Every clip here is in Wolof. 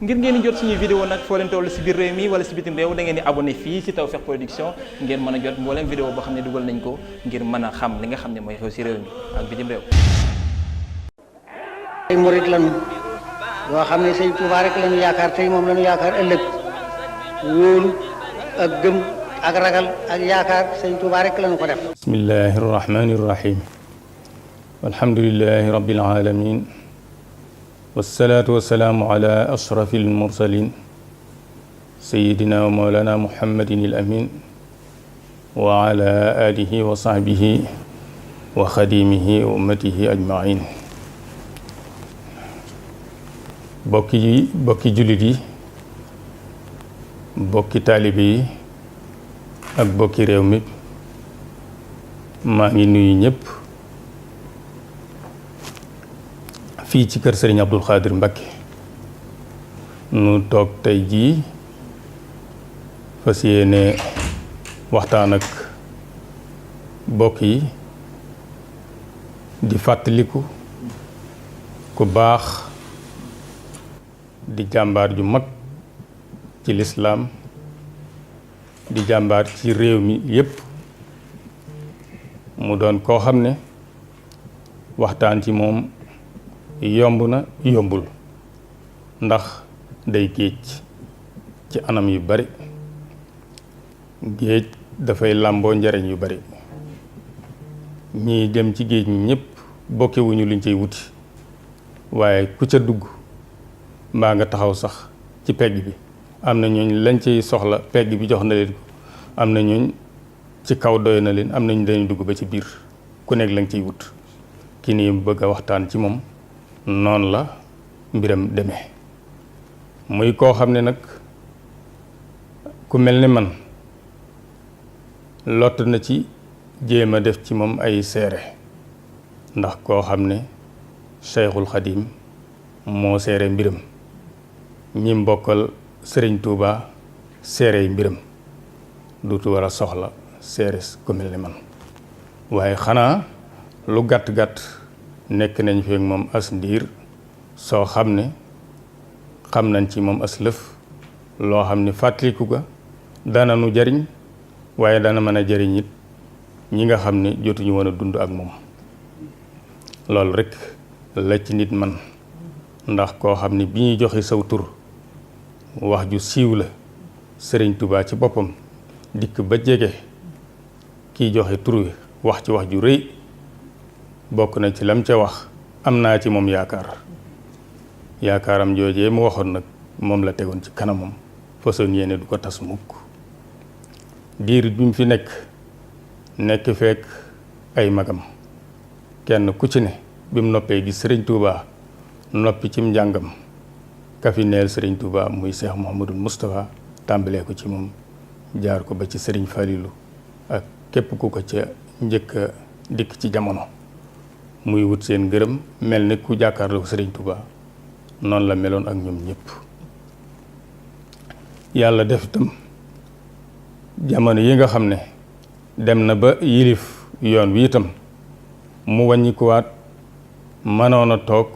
ngir ngeen di jot suñuy vidéo nag foo leen toll si biir réew mi wala si bitim réew da ngeen di abonné fii si Tawfekh Production ngeen mën a jot mboolem vidéo boo xam ne dugal nañ ko ngir mën a xam li nga xam ne mooy xew si réew mi ak bitim réew. ay murit lañu yoo xam ne sëñ Tuubaa rek lañu yaakaar tey moom lañu yaakaar ëllëg wóolu ak gëm ak ragal ak yaakaar sëñ Tuubaa rek lañu ko def. bismillahi rahmani rahim alhamdulillahi rabbil alamin wassalaatu wassalaamu ala ashrafil mursalin sayyidina wa mawlana muhammadin al amin wa ala alihi wa sahbihi wa xadimihi wa ummatihi ajmain bokki jullit yi bokki taalibe yi ak bokki réew mi maa ngi nuyu ñëpp fii ci kër Serigne Abdou Khadre Mbacké nu toog tey jii fas yéene waxtaan ak bokk yi di fàttaliku ku baax di jàmbaar ju mag ci lislaam di jàmbaar ci réew mi yépp mu doon koo xam ne waxtaan ci moom yomb na yombul ndax day géej ci anam yu bari géej dafay làmboo njariñ yu bari ñii dem ci géej ñi ñépp bokkewuñu luñ cay wuti waaye ku ca dugg mbaa nga taxaw sax ci pegg bi am na ñooñ lañ ciy soxla pegg bi jox na leen ko am na ñooñ ci kaw doy na leen am nañu dañuy dugg ba ci biir ku nekk lañ ciy wut ki nii bëgg a waxtaan ci moom noonu la mbiram demee muy koo xam ne nag ku mel ne man lott na ci jéem a def ci moom ay seere ndax koo xam ne Cheikhul Khadim moo seere mbiram ñi mbokkal Sëriñ Tuuba seere yi mbiram duutu war a soxla seere ku mel ne man waaye xanaa lu gàtt-gàtt nekk nañ fi ak moom as ndiir soo xam ne xam nañ ci moom as lëf loo xam ne fàttaliku ga dana nu jariñ waaye dana mën a jariñ it ñi nga xam ne jotuñu woon a dund ak moom loolu rekk la ci nit man ndax koo xam ne bi ñuy joxe saw tur wax ju siiw la Sëriñ Tuubaa ci boppam dikk ba jege kiy joxe tur wi wax ci wax ju rëy bokk na ci lam ca wax am naa ci moom yaakaaram joojee mu waxoon nag moom la tegoon ci kanamam façon yéene du ko tas mukk diir bi mu fi nekk fekk ay magam kenn ku ci ne bi mu noppee gis Sëriñ Tuubaa noppi cim njàngam kafi neel Sëriñ Tuubaa muy Cheikh Mouhamadul Moustapha tàmbalee ko ci moom jaar ko ba ci Sëriñ Falilu ak képp ku ko ca njëkk a dikk ci jamono muy wut seen ngërëm mel ni ku jàkkaarloo Sëriñ Tuubaa noonu la meloon ak ñoom ñëpp yàlla def itam jamono yi nga xam ne dem na ba yilif yoon wi itam mu wàññikuwaat mënoon a toog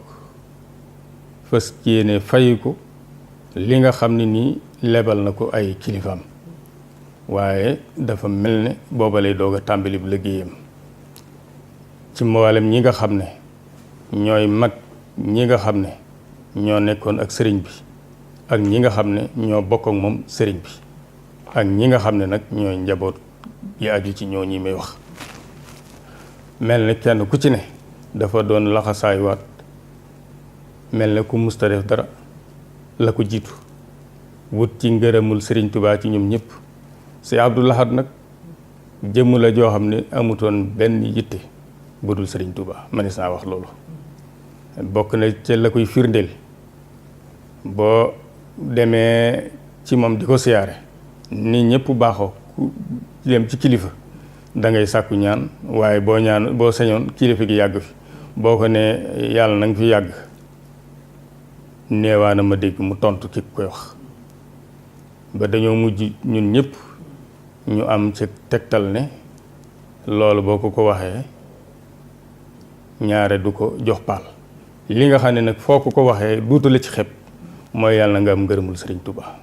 fas yéene fayiku li nga xam ne nii lebal na ko ay kilifaam waaye dafa mel ne booba lay doog a tàmbali bu liggéeyam ci mboolem ñi nga xam ne ñooy mag ñi nga xam ne ñoo nekkoon ak sëriñ bi ak ñi nga xam ne ñoo bokk ak moom sëriñ bi ak ñi nga xam ne nag ñooy njaboot yi aju ci ñoo ñi may wax mel ne kenn ku ci ne dafa doon laxasaayuwaat mel ne ku musta def dara la ko jiitu wut ci ngërëmul Sëriñ Tuubaa ci ñoom ñëpp si Abdou Lahad nag jëmm la joo xam ne amutoon benn yitte bu dul Sëriñ Tuubaa manis naa wax loolu bokk na ci la koy firndeel boo demee ci moom di ko siyaare ni ñëpp baaxoo ku dem ci kilifa da ngay sàkku ñaan waaye boo sañoon kilifa gi yàgg fi boo ko ne yàlla na nga fi yàgg neewaana ma dégg mu tontu ki koy wax ba dañoo mujj ñun ñëpp ñu am ci tegtal ne loolu boo ko waxee ñaare du ko jox paal li nga xam ne nag foo ko waxee duutu la ci xeb mooy yàlla nga am ngërëmul sëriñ Touba.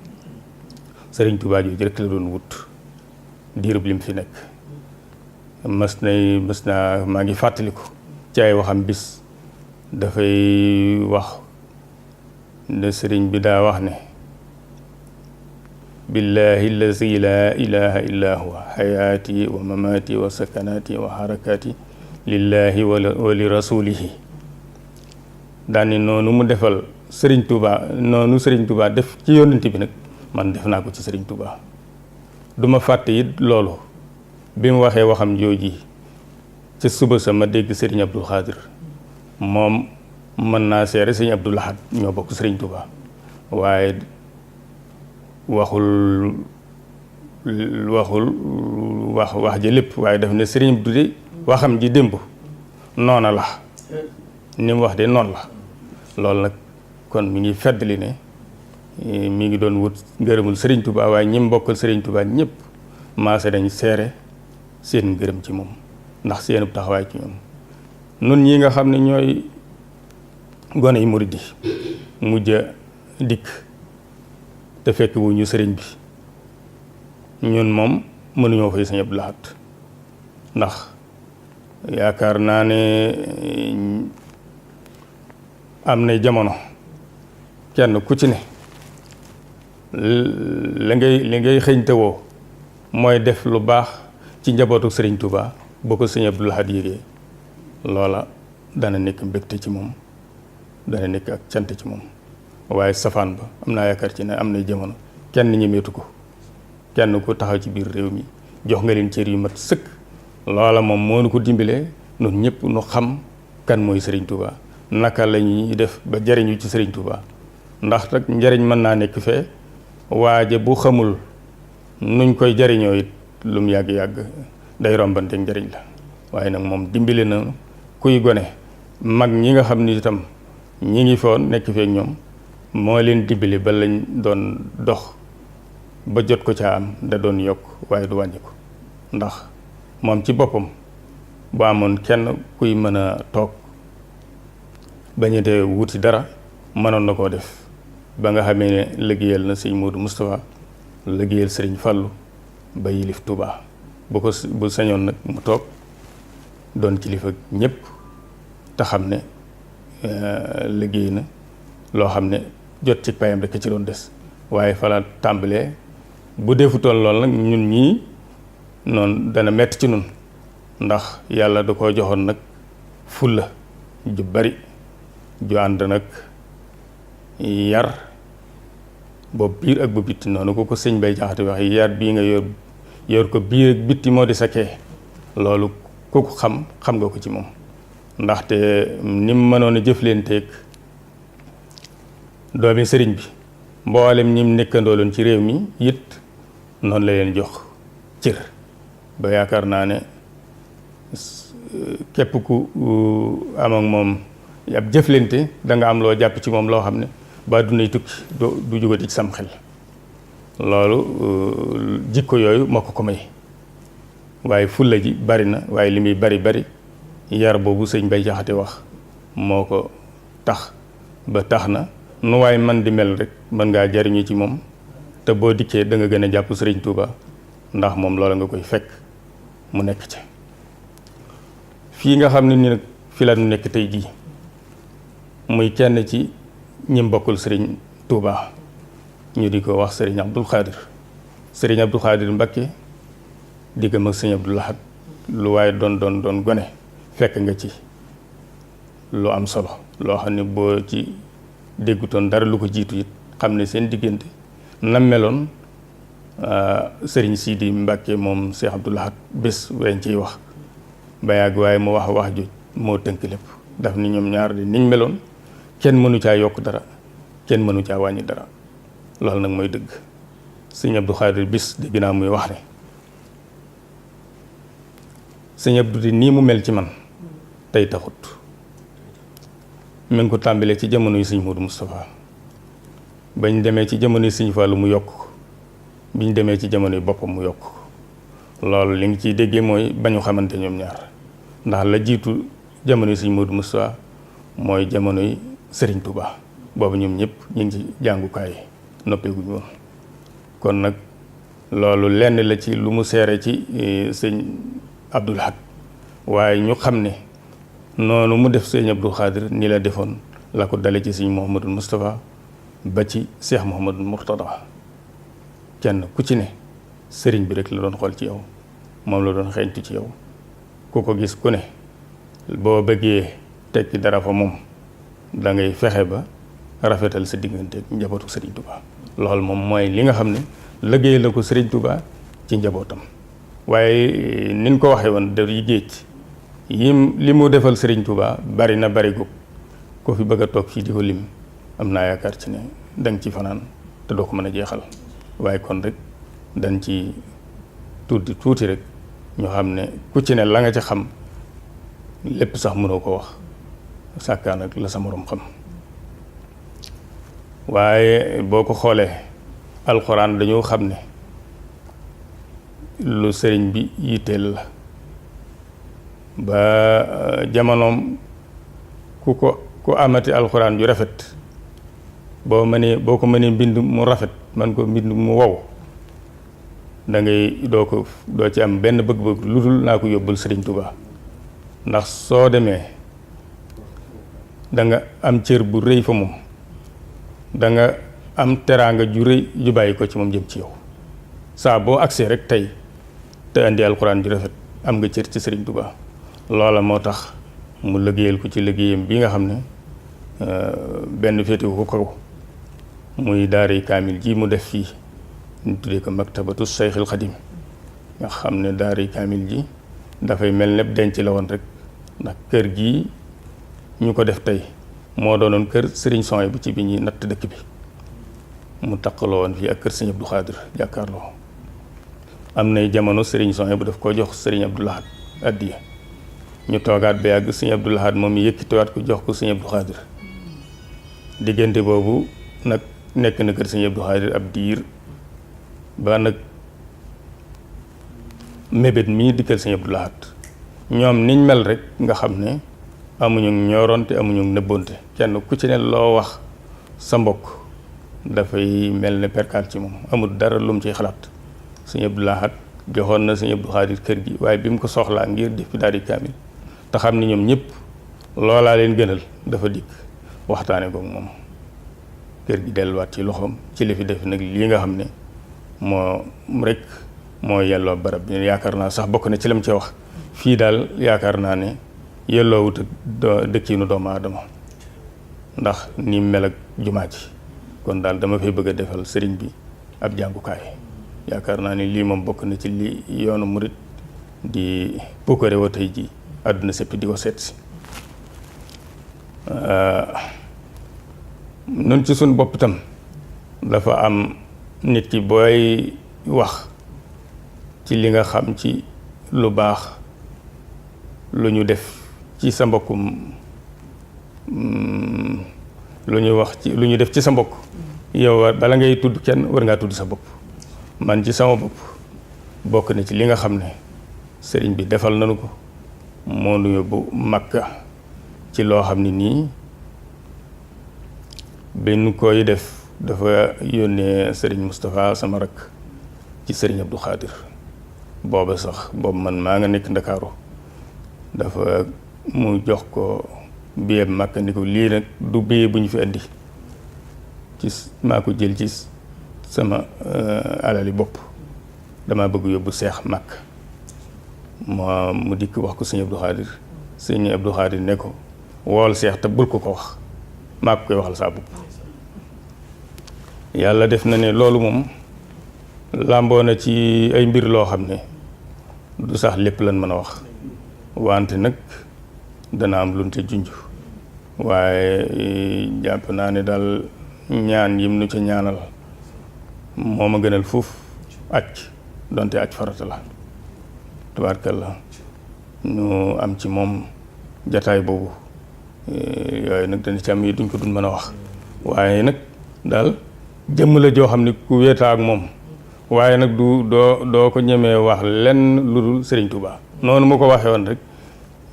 sëriñ Touba jooju rek la doon wut diirub lim fi nekk. mës naa maa ngi fàttaliku ci ay waxam bis dafay wax ne sëriñ bi daa wax ne billahi allazi laa ilaha illa huwa xayaati wa mamaati wa sakanaati wa xarakaati lillahi wa li rasulihi daani noonu mu defal sëriñ Touba noonu sëriñ Touba def ci yónnent bi nag man def naa ko ci sëriñ Touba. duma fàtte it loolu bi mu waxee waxam jooji ca suba sa ma dégg sëriñ Abdul Xaadir moom mën naa seere sëriñ Abdul Lahad ñoo bokk sëriñ Touba waaye waxul wax ji lépp waaye daf ne sëriñ Abdou de waxam ji démb noona la ni mu wax de noonu la loolu nag kon mi ngi feddali ne mi ngi doon wut ngërëmul sëriñ Touba waaye ñi mu bokkal sëriñ Touba ñëpp maase dañ seere seen ngërëm ci moom ndax seenub taxawaay ci ñoom nun ñi nga xam ne ñooy gone yi murid yi mujj a dikk te fekk wu ñu sëriñ bi ñun moom mënuñoo fay Sëriñ Abdou Lahad ndax yaakaar naa ne am na jamono kenn ku ci ne li ngay xëñte woo mooy def lu baax ci njabootu sëriñ Touba boo ko Sëriñ Abdou Lahad yégee loola dana nekk mbégte ci moom dana nekk ak cant ci moom waaye safaan ba am naa yaakaar ci ne am na jamono kenn ñemeetu ko kenn ku taxaw ci biir réew mi jox nga leen cër yu mat sëkk loola moom moo nu ko dimbalee nun ñëpp nu xam kan mooy sëriñ Touba naka la ñuy def ba jariñu ci sëriñ Touba ndax rek njariñ mën naa nekk fee waaje bu xamul nuñ koy jariñoo it lu mu yàgg-yàgg day rombante njariñ la waaye nag moom dimbale na kuy gone mag ñi nga xam ni itam ñi ngi foon nekk feek ñoom moo leen dimbali ba lañ doon dox ba jot ko caa am da doon yokk waaye du wàññi ko ndax moom ci boppam bu amoon kenn kuy mën a toog bañ a dee wuti dara mënoon na koo def ba nga xamee ne liggéeyal na sëñ Modou Moustapha liggéeyal sëriñ Fallou ba yilif Touba bu sañoon nag mu toog doon kilifa ñëpp te xam ne liggéey na loo xam ne jot ci payam rek ci doon des waaye fa la tàmbalee bu defutoon lool nag ñun ñii noonu dana metti ci nun ndax yàlla da koo joxoon nag fulla ju bari ju ànd nag yar boobu biir ak bu bitti noonu ko sëñ Bay Jaxate wax yar bii nga yor ko biir ak bitti moo di sa kee loolu ku ko xam nga ko ci moom ndaxte ni mu mënoon a jëflanteeg doomi sëriñ bi mboolem ñi mu nekkandooloon ci réew mi it noonu la leen jox cër ba yaakaar naa ne képp ku am ak moom ab jëflante da nga am loo jàpp ci moom loo xam ne ba dunay tukki du jógati ci sam xel loolu jikko yooyu moo ko may waaye fulla ji bari na waaye li muy bari yar boobu sëñ Bay Jaxate wax moo ko tax ba tax na nu waaye man di mel rek mën ngaa jariñu ci moom te boo dikkee da nga gën a jàpp sëriñ Touba ndax moom loola nga koy fekk mu nekk ci fii nga xam ne ni nag fi la nu nekk tey jii muy kenn ci ñi bokkul sëriñ Touba ñu di ko wax sëriñ Abdul Xaadir Mbakke diggam ak sëriñ Abdou Lahad lu waaye doon gone fekk nga ci lu am solo loo xam ne boo ci déggutoon dara lu ko jiitu it xam ne seen diggante na meloon sëriñ Sidi Mbakke moom Cheikh Abdou Lahad bés weñ ciy wax ba yàgg waaye mu wax ju moo tënk lépp daf ni ñoom ñaar di niñ meloon kenn mënu caa yokk dara kenn mënu caa wàññi dara loolu nag mooy dëgg sëñ Abdou Xaadir bis dégg naa muy wax ne sëñ Abdou di nii mu mel ci man tey taxut mi ngi ko tàmbalee ci jamono yi sëñ Modou Moustapha bañ demee ci jamono yi sëñ Fallou mu yokk biñ demee ci jamono yi boppam mu yokk loolu li nga ciy déggee mooy bañu xamante ñoom ñaar ndax la jiitu jamono yi sëñ Modou Moustapha mooy jamono yi Serigne Touba boobu ñoom ñëpp ñu ngi ci jàngukaay noppeeguñu woon. kon nag loolu lenn la ci lu mu seere ci sëñ Abdul Ahad waaye ñu xam ne noonu mu def sëñ Abdou Khadir ni la defoon la ko dale ci sëñ Mouhamadul Moustapha ba ci Cheikh Mouhamadul Mourtada kenn ku ci ne sëriñ bi rek la doon xool ci yow moom la doon xeeñtu ci yow ku ko gis ku ne boo bëggee tekki dara fa moom da ngay fexe ba rafetal sa diggante ak njabootu sëriñ Touba. loolu moom mooy li nga xam ne liggéey la ko sëriñ Touba ci njabootam waaye niñ ko waxee woon daf yi géej li mu defal sëriñ Touba bari na bari gu ko fi bëgg a toog fii di ko lim am naa yaakaar ci ne danga ci fanaan te doo ko mën a jeexal waaye kon rek dañ ci tuuti rek ñu xam ne ku ci ne la nga ci xam lépp sax mënoo ko wax sàkkaan ak la sa moroom xam waaye boo ko xoolee alxuraan dañoo xam ne lu sëriñ bi yitteel la ba jamonoom ku amati alxuraan ju rafet boo ko mënee mbind mu rafet man ko mbind mu wow da ngay doo ci am benn bëgg-bëgg lu dul naa ko yóbbul sëriñ Touba ndax soo demee da nga am cër bu rëy fa moom da nga am teraanga ju rëy ju bàyyi ko ci moom jëm ci yow saa boo agsee rek tey te andi alxuraan ju rafet am nga cër ci sëriñ Touba loola moo tax mu liggéeyal ko ci liggéeyam bi nga xam ne benn féetewu ko kaw muy daari kaamil ji mu def fii ñu tuddee ko maktabatu Seyxul Xadim nga xam ne daari kaamil ji dafay mel nepp denc la woon rek ndax kër gi ñu ko def tey moo doonoon kër sëriñ Soy bu ci bi ñuy natt dëkk bi mu taqaloo woon fii ak kër sëriñ Abdou Khadir jàkkaarloo am nay jamono sëriñ Soy bu daf koo jox sëriñ Abdou Lahad addiya ñu toogaat ba yàgg sëriñ Abdou Lahad moom yëkkatiwaat ko jox ko sëriñ Abdou Khadir diggante boobu nag nekk na kër sëriñ Abdou Khadir ab diir ba nag mébét mii dikkal sëriñ Abdou Lahad ñoom niñ mel rek nga xam ne amuñu ñooroonte amuñu nëbbonte kenn ku ci ne loo wax sa mbokk dafay mel ne perkaal ci moom amul dara lu mu ciy xalaat sëriñ Abdou Lahad joxoon na sëriñ Abdou Khadir kër gi waaye bi mu ko soxlaa ngir def fi daal di kaamil te xam ni ñoom ñëpp loolaa leen gënal dafa dikk waxtaane ko moom kër gi delluwaat ci loxoom ci li fi def nag lii nga xam ne moo yelloo barab bi yaakaar naa sax bokk na ci lam ci wax fii daal yaakaar naa ne yelloowut ak dëkkiinu doomu aadama ndax ni mel ak jumaa ji kon daal dama fay bëgg a defal sëriñ bi ab jàngukaay yaakaar naa ni lii moom bokk na ci li yoonu murit di pukkare wa tey ji àdduna sépp di ko seet si nun ci suñ bopp itam dafa am nit ki booy wax ci li nga xam ci lu baax lu ñu def ci sa mbokkum lu ñu wax ci lu ñu def ci sa mbokk yow bala ngay tudd kenn war ngaa tudd sa bopp man ci sama bopp bokk na ci li nga xam ne sëriñ bi defal nañu ko moo nu yóbbu Makka ci loo xam ne nii benn koy def dafa yónnee sëriñ Moustapha sama rakk ci sëriñ Abdou Khadir booba sax boobu man maa nga nekk Ndakaaru dafa mu jox ko billet Makka ni ko lii nag du billet bu ñu fi indi ci maa ko jël ci sama alali bopp dama bëgg yóbbu seex Makka mu dikk wax ko sëñ Abdou Khadir sëñ Abdou Khadir ne ko wool seex te bul ko wax maa ko koy waxal saa bopp yàlla def na ne loolu moom làmboo na ci ay mbir loo xam ne du sax lépp lan mën a wax wante nag dana am lunte junj waaye jàpp naa ne daal ñaan yim nu ca ñaanal moo ma gënal fuuf aj donte aj farata la tubaarkalla ñu am ci moom jataay boobu yooyu nag dana ci am yi duñ ko duñ mën a wax waaye nag daal jëmm la joo xam ne ku wéetaa ak moom waaye nag doo ko ñemee wax lenn lu dul Sëriñ Tuubaa noonu mu ko waxee woon rek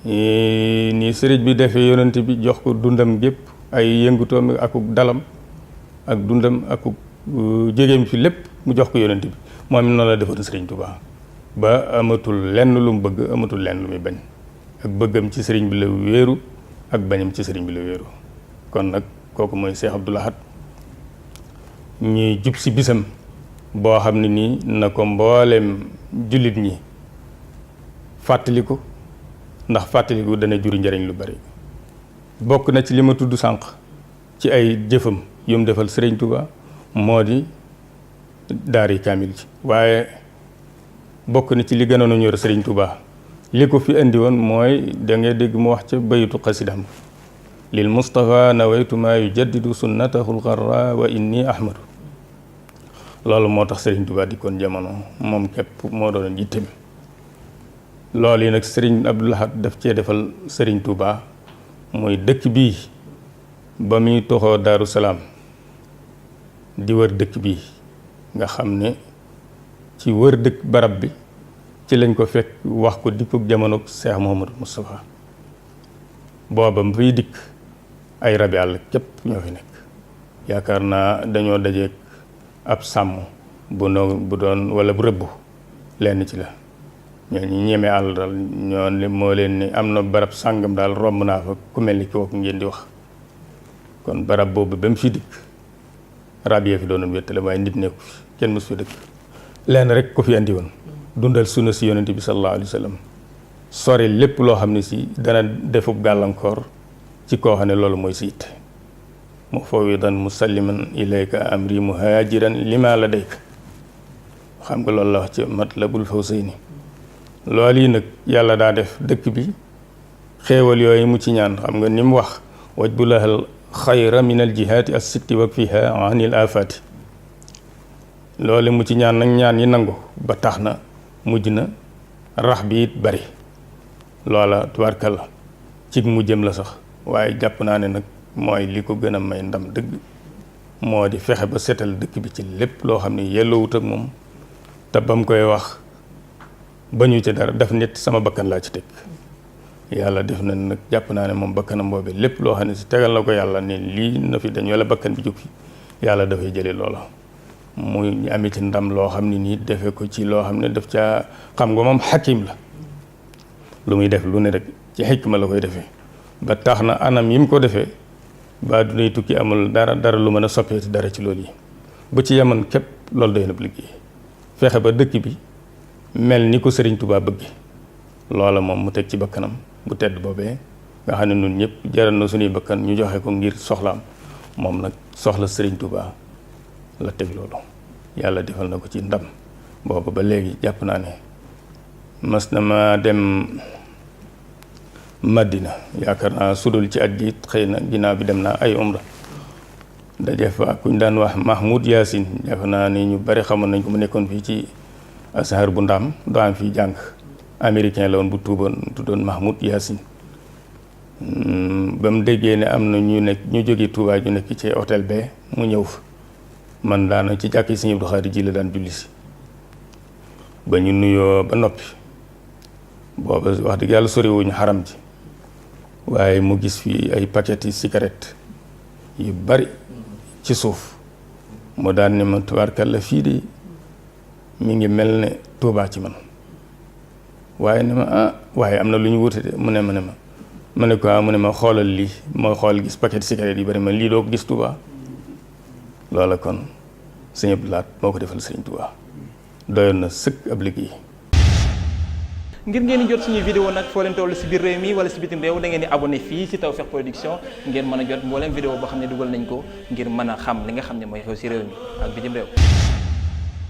ni sëriñ bi defee yonent bi jox ko dundam gépp ay yëngutoom akuk dalam ak dundam akuk jégeem fi lépp mu jox ko yonent bi moom it noonu la defoon Sëriñ Tuubaa ba amatul lenn lu mu bëgg amatul lenn lu muy bañ ak bëggam ci sëriñ bi la wéeru ak bañam ci sëriñ bi la wéeru kon nag kooku mooy Cheikh Abdoul Ahad ñuy jub si bisam boo xam ne nii na ko mbooleem jullit ñi fàttaliku ndax fàttaliku dana juri njariñ lu bari bokk na ci li ma tudd sànq ci ay jëfam yu mu defal Sëriñ Tuubaa moo di daari kaamil ji waaye bokk na ci li gënoon a ñor Sëriñ Tuubaa li ko fi indi woon mooy da ngay dégg mu wax ca bayitu xasidam lil Mustafa nawaytu maa yujaddidu sunnatahu lxarra wa inni ahmadu loolu moo tax Sëriñ Tuubaa di kon jamono moom képp moo doon yittem loolu yi nag Sëriñ Abdoul Ahad daf cee defal Sëriñ Tuubaa mooy dëkk bii ba muy toxoo Daaru Salaam di wër dëkk bii nga xam ne ci wër dëkk barab bi ci lañ ko fekk wax ko dippug jamono Cheikh Mouhamadou Moustapha booba mu fiy dikk ay rabi àll képp ñoo fi nekk yaakaar naa dañoo dajeek ab sàmm bu doon wala bu rëbb lenn ci la ñoo ñu ñeme àll daal ñoo ne moo leen ni am na barab sàngam daal romb naa fa ku mel ni kooku ngeen di wax kon barab boobu ba mu fi dikk rab yee fi doonoon wéttale waaye nit nekku fi kenn mës fi dëkk lenn rek ko fi andi woon dundal sunna si yonent bi sallallahu alayhi wa sallam sori lépp loo xam ne si dana defub gàllankoor ci koo xam ne loolu mooy si it mu fawidan musalliman ilayka amri muhajiran lima ladayka xam nga loolu la wax ci Matlabul Fawzayni loolu yi nag yàlla daa def dëkk bi xéewal yooyu mu ci ñaan xam nga ni mu wax wajbulahal xayra min al jihaati as sitti wak fiha anil afati loolu mu ci ñaan nag ñaan yi nangu ba tax na mujj na rax bi it bari loola tubaarkalla cig mu jëm la sax waaye jàpp naa ne nag mooy li ko gën a may ndam dëgg moo di fexe ba seetal dëkk bi ci lépp loo xam ne yelloowut ak moom te ba mu koy wax ba ñu ci dara daf nit sama bakkan laa ci teg yàlla def na nag jàpp naa ne moom bakkanam boobee lépp loo xam ne si tegal na ko yàlla ne lii na fi dañ wala bakkan bi jóg fi yàlla dafay jële loola muy amee ci ndam loo xam ne nii defe ko ci loo xam ne daf caa xam nga moom xakim la lu muy def lu ne rek ci xikma la koy defee ba tax na anam yi mu ko defee ba dunay tukki amul dara lu mën a soppeeti dara ci loolu yi bu ci yemoon képp loolu doy na liggéey fexe ba dëkk bi mel ni ko Sëriñ Tuubaa bëgg loola moom mu teg ci bakkanam bu tedd boobee nga xam ne ñun ñëpp jaral na suñuy bakkan ñu joxe ko ngir soxlaam moom nag soxla Sëriñ Tuubaa la teg loolu yàlla defal na ko ci ndam boobu ba léegi jàpp naa ne mas na ma dem Madina yaakaar naa sudul ci at gi xëy na ginnaaw bi dem naa ay umra daje fa kuñ daan wax Mahmoud Yaasin jàpp naa ni ñu bari xamoon nañ ko mu nekkoon fii ci Azhar bu Ndaam daan fii jàng américain la woon bu tuddoon Mahmoud Yaasin ba mu déggee ne am na ñu jógee Touba ñu nekk ci hôtel be mu ñëw fa man daana ci jàkk Sëriñ Abdou Khadre ji la daan julli si ba ñu nuyoo ba noppi booba wax dëgg yàlla soriwuñu xaram ji waaye mu gis fii ay paquet yi cigarette yu bari ci suuf mu daan ne ma tubaarkalla fii de mi ngi mel ne Tuubaa ci man waaye ne ma waaye am na lu ñu wute de mu ne ma ko mu ne ma xoolal lii ma xool gis paquet cigarette yu bari ma lii doo ko gis Tuubaa loola kon Sëriñ Abdou Lahad moo ko defal Sëriñ Tuubaa doyoon na sëkk ab liggéey. ngir ngeen di jot suñuy vidéo nag foo leen toll si biir réew mi wala si bitim réew da ngeen di abonné fii si Tawfekh Production ngeen mën a jot mbooleem vidéo boo xam ne dugal nañ ko ngir mën a xam li nga xam ne mooy xew si réew mi ak bitim réew.